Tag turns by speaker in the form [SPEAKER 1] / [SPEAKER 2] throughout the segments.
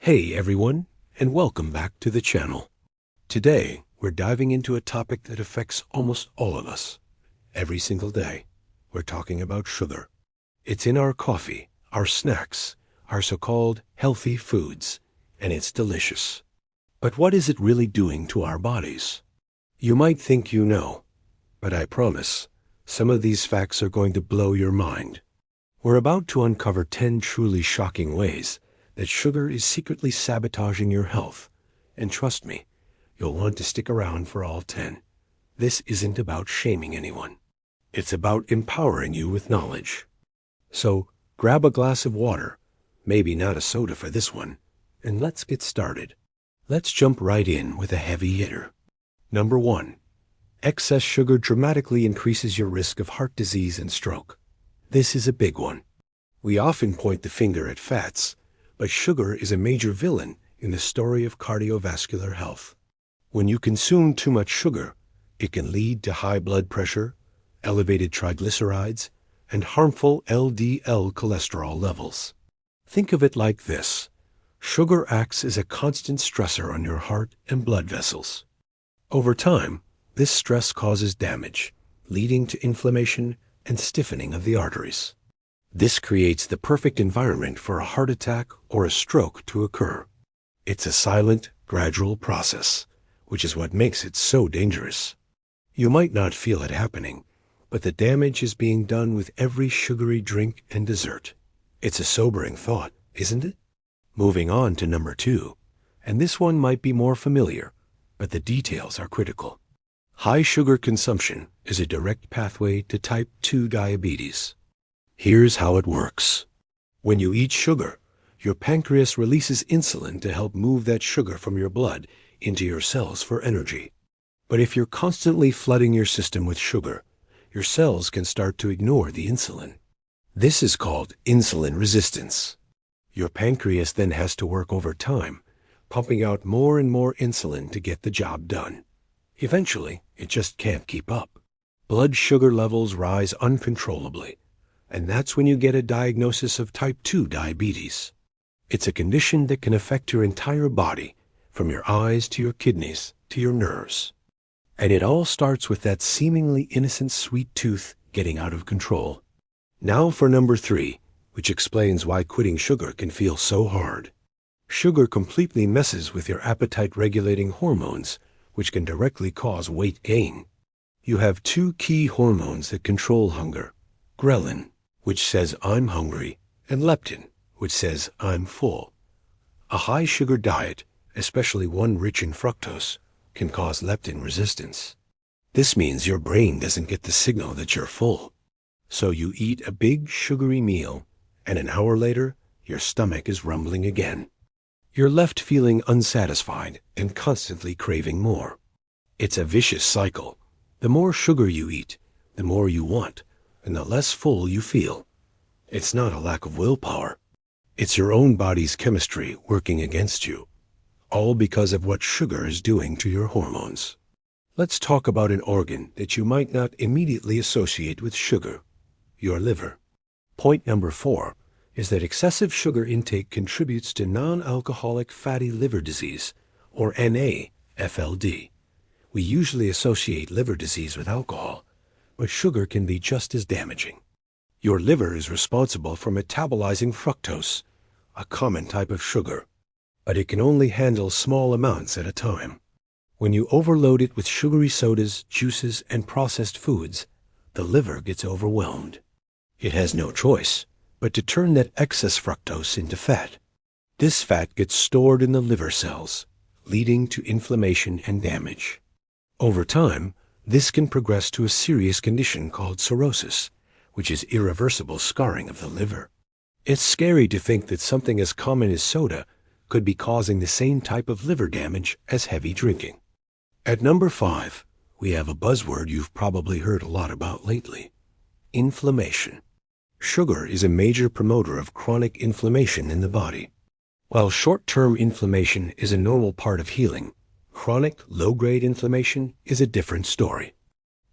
[SPEAKER 1] Hey everyone, and welcome back to the channel. Today, we're diving into a topic that affects almost all of us. Every single day, we're talking about sugar. It's in our coffee, our snacks, our so-called healthy foods, and it's delicious. But what is it really doing to our bodies? You might think you know, but I promise, some of these facts are going to blow your mind. We're about to uncover 10 truly shocking ways that sugar is secretly sabotaging your health. And trust me, you'll want to stick around for all 10. This isn't about shaming anyone. It's about empowering you with knowledge. So grab a glass of water, maybe not a soda for this one, and let's get started. Let's jump right in with a heavy hitter. Number 1. Excess sugar dramatically increases your risk of heart disease and stroke. This is a big one. We often point the finger at fats, but sugar is a major villain in the story of cardiovascular health. When you consume too much sugar, it can lead to high blood pressure, elevated triglycerides, and harmful LDL cholesterol levels. Think of it like this. Sugar acts as a constant stressor on your heart and blood vessels. Over time, this stress causes damage, leading to inflammation and stiffening of the arteries. This creates the perfect environment for a heart attack or a stroke to occur. It's a silent, gradual process, which is what makes it so dangerous. You might not feel it happening, but the damage is being done with every sugary drink and dessert. It's a sobering thought, isn't it? Moving on to number 2, and this one might be more familiar, but the details are critical. High sugar consumption is a direct pathway to type 2 diabetes. Here's how it works. When you eat sugar, your pancreas releases insulin to help move that sugar from your blood into your cells for energy. But if you're constantly flooding your system with sugar, your cells can start to ignore the insulin. This is called insulin resistance. Your pancreas then has to work overtime, pumping out more and more insulin to get the job done. Eventually, it just can't keep up. Blood sugar levels rise uncontrollably, and that's when you get a diagnosis of type 2 diabetes. It's a condition that can affect your entire body, from your eyes to your kidneys to your nerves. And it all starts with that seemingly innocent sweet tooth getting out of control. Now for number 3, which explains why quitting sugar can feel so hard. Sugar completely messes with your appetite-regulating hormones, which can directly cause weight gain. You have 2 key hormones that control hunger: ghrelin, which says I'm hungry, and leptin, which says I'm full. A high sugar diet, especially one rich in fructose, can cause leptin resistance. This means your brain doesn't get the signal that you're full. So you eat a big sugary meal, and an hour later, your stomach is rumbling again. You're left feeling unsatisfied and constantly craving more. It's a vicious cycle. The more sugar you eat, the more you want, and the less full you feel. It's not a lack of willpower. It's your own body's chemistry working against you, all because of what sugar is doing to your hormones. Let's talk about an organ that you might not immediately associate with sugar: your liver. Point number 4 is that excessive sugar intake contributes to non-alcoholic fatty liver disease, or NAFLD. We usually associate liver disease with alcohol, but sugar can be just as damaging. Your liver is responsible for metabolizing fructose, a common type of sugar, but it can only handle small amounts at a time. When you overload it with sugary sodas, juices, and processed foods, the liver gets overwhelmed. It has no choice but to turn that excess fructose into fat. This fat gets stored in the liver cells, leading to inflammation and damage. Over time, this can progress to a serious condition called cirrhosis, which is irreversible scarring of the liver. It's scary to think that something as common as soda could be causing the same type of liver damage as heavy drinking. At number 5, we have a buzzword you've probably heard a lot about lately: inflammation. Sugar is a major promoter of chronic inflammation in the body. While short-term inflammation is a normal part of healing, chronic, low-grade inflammation is a different story.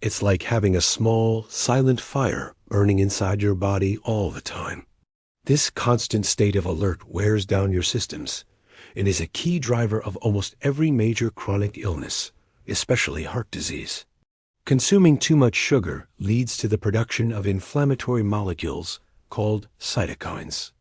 [SPEAKER 1] It's like having a small, silent fire burning inside your body all the time. This constant state of alert wears down your systems, and is a key driver of almost every major chronic illness, especially heart disease. Consuming too much sugar leads to the production of inflammatory molecules called cytokines.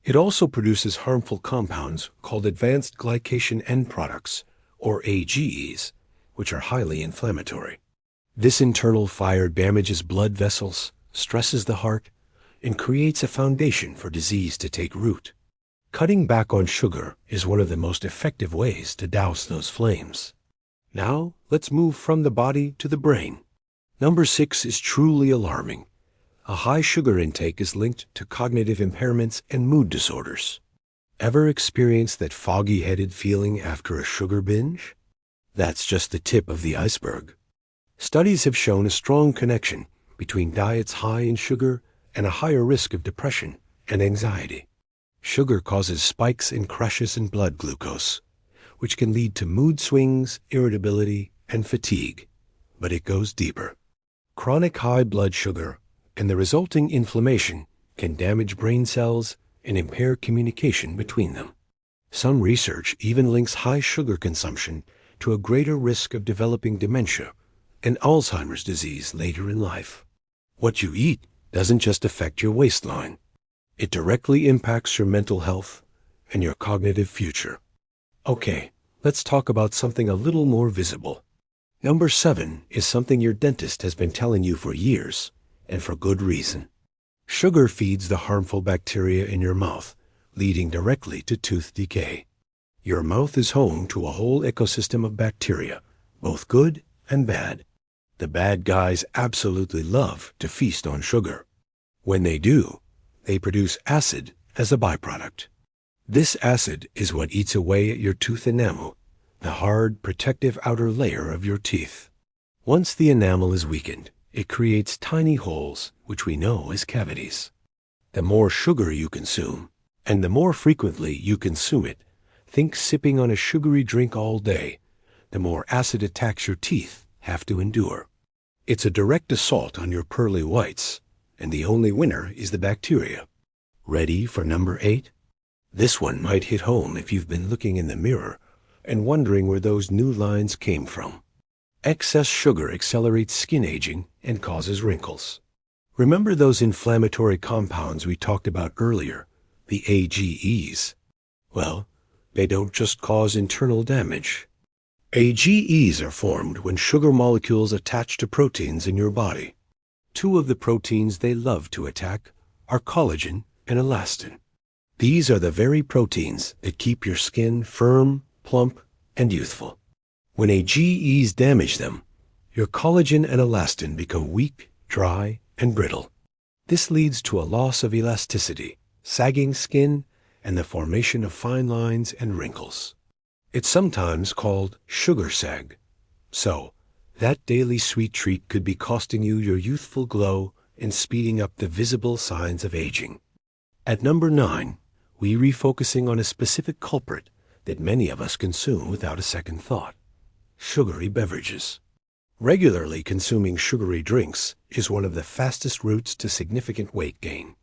[SPEAKER 1] It also produces harmful compounds called advanced glycation end products, or AGEs, which are highly inflammatory. This internal fire damages blood vessels, stresses the heart, and creates a foundation for disease to take root. Cutting back on sugar is one of the most effective ways to douse those flames. Now, let's move from the body to the brain. Number 6 is truly alarming. A high sugar intake is linked to cognitive impairments and mood disorders. Ever experienced that foggy-headed feeling after a sugar binge? That's just the tip of the iceberg. Studies have shown a strong connection between diets high in sugar and a higher risk of depression and anxiety. Sugar causes spikes and crashes in blood glucose, which can lead to mood swings, irritability, and fatigue. But it goes deeper. Chronic high blood sugar and the resulting inflammation can damage brain cells and impair communication between them. Some research even links high sugar consumption to a greater risk of developing dementia and Alzheimer's disease later in life. What you eat doesn't just affect your waistline. It directly impacts your mental health and your cognitive future. Okay, let's talk about something a little more visible. Number 7 is something your dentist has been telling you for years, and for good reason. Sugar feeds the harmful bacteria in your mouth, leading directly to tooth decay. Your mouth is home to a whole ecosystem of bacteria, both good and bad. The bad guys absolutely love to feast on sugar. When they do, they produce acid as a byproduct. This acid is what eats away at your tooth enamel, the hard, protective outer layer of your teeth. Once the enamel is weakened, it creates tiny holes, which we know as cavities. The more sugar you consume, and the more frequently you consume it, think sipping on a sugary drink all day, the more acid attacks your teeth have to endure. It's a direct assault on your pearly whites, and the only winner is the bacteria. Ready for number 8? This one might hit home if you've been looking in the mirror and wondering where those new lines came from. Excess sugar accelerates skin aging and causes wrinkles. Remember those inflammatory compounds we talked about earlier, the AGEs? Well, they don't just cause internal damage. AGEs are formed when sugar molecules attach to proteins in your body. Two of the proteins they love to attack are collagen and elastin. These are the very proteins that keep your skin firm, plump, and youthful. When AGEs damage them, your collagen and elastin become weak, dry, and brittle. This leads to a loss of elasticity, sagging skin, and the formation of fine lines and wrinkles. It's sometimes called sugar sag. So, that daily sweet treat could be costing you your youthful glow and speeding up the visible signs of aging. At number 9, we're refocusing on a specific culprit that many of us consume without a second thought: sugary beverages. Regularly consuming sugary drinks is one of the fastest routes to significant weight gain.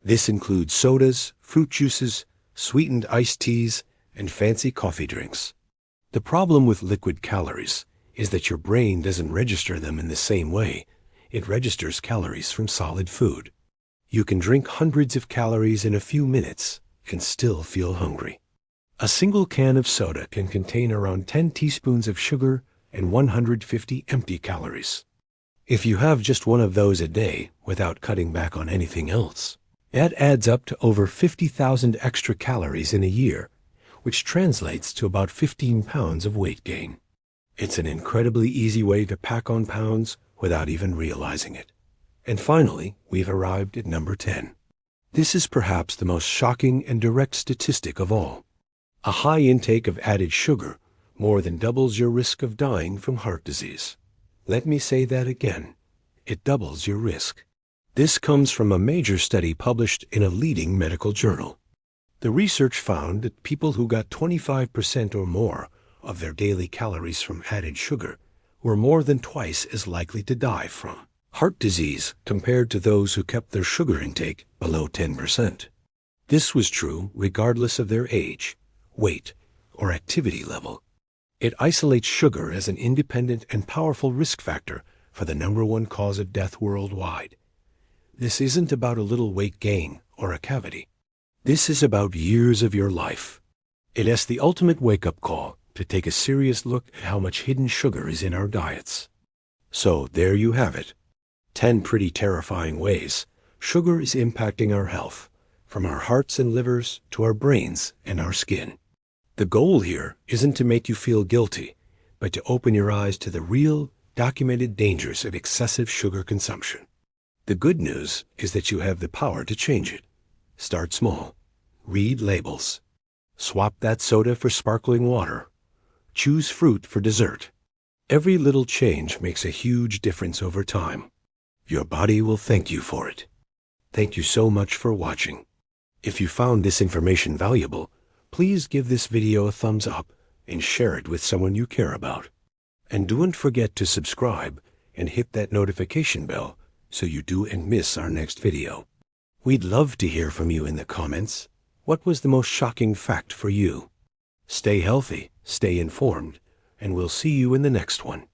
[SPEAKER 1] This includes sodas, fruit juices, sweetened iced teas, and fancy coffee drinks. The problem with liquid calories is that your brain doesn't register them in the same way it registers calories from solid food. You can drink hundreds of calories in a few minutes and still feel hungry. A single can of soda can contain around 10 teaspoons of sugar and 150 empty calories. If you have just one of those a day without cutting back on anything else, that adds up to over 50,000 extra calories in a year, which translates to about 15 pounds of weight gain. It's an incredibly easy way to pack on pounds without even realizing it. And finally, we've arrived at number 10. This is perhaps the most shocking and direct statistic of all. A high intake of added sugar more than doubles your risk of dying from heart disease. Let me say that again. It doubles your risk. This comes from a major study published in a leading medical journal. The research found that people who got 25% or more of their daily calories from added sugar were more than twice as likely to die from heart disease compared to those who kept their sugar intake below 10%. This was true regardless of their age, weight, or activity level. It isolates sugar as an independent and powerful risk factor for the #1 cause of death worldwide. This isn't about a little weight gain or a cavity. This is about years of your life. It is the ultimate wake-up call to take a serious look at how much hidden sugar is in our diets. So there you have it. 10 pretty terrifying ways sugar is impacting our health, from our hearts and livers to our brains and our skin. The goal here isn't to make you feel guilty, but to open your eyes to the real, documented dangers of excessive sugar consumption. The good news is that you have the power to change it. Start small. Read labels. Swap that soda for sparkling water. Choose fruit for dessert. Every little change makes a huge difference over time. Your body will thank you for it. Thank you so much for watching. If you found this information valuable, please give this video a thumbs up and share it with someone you care about. And don't forget to subscribe and hit that notification bell so you don't miss our next video. We'd love to hear from you in the comments. What was the most shocking fact for you? Stay healthy, stay informed, and we'll see you in the next one.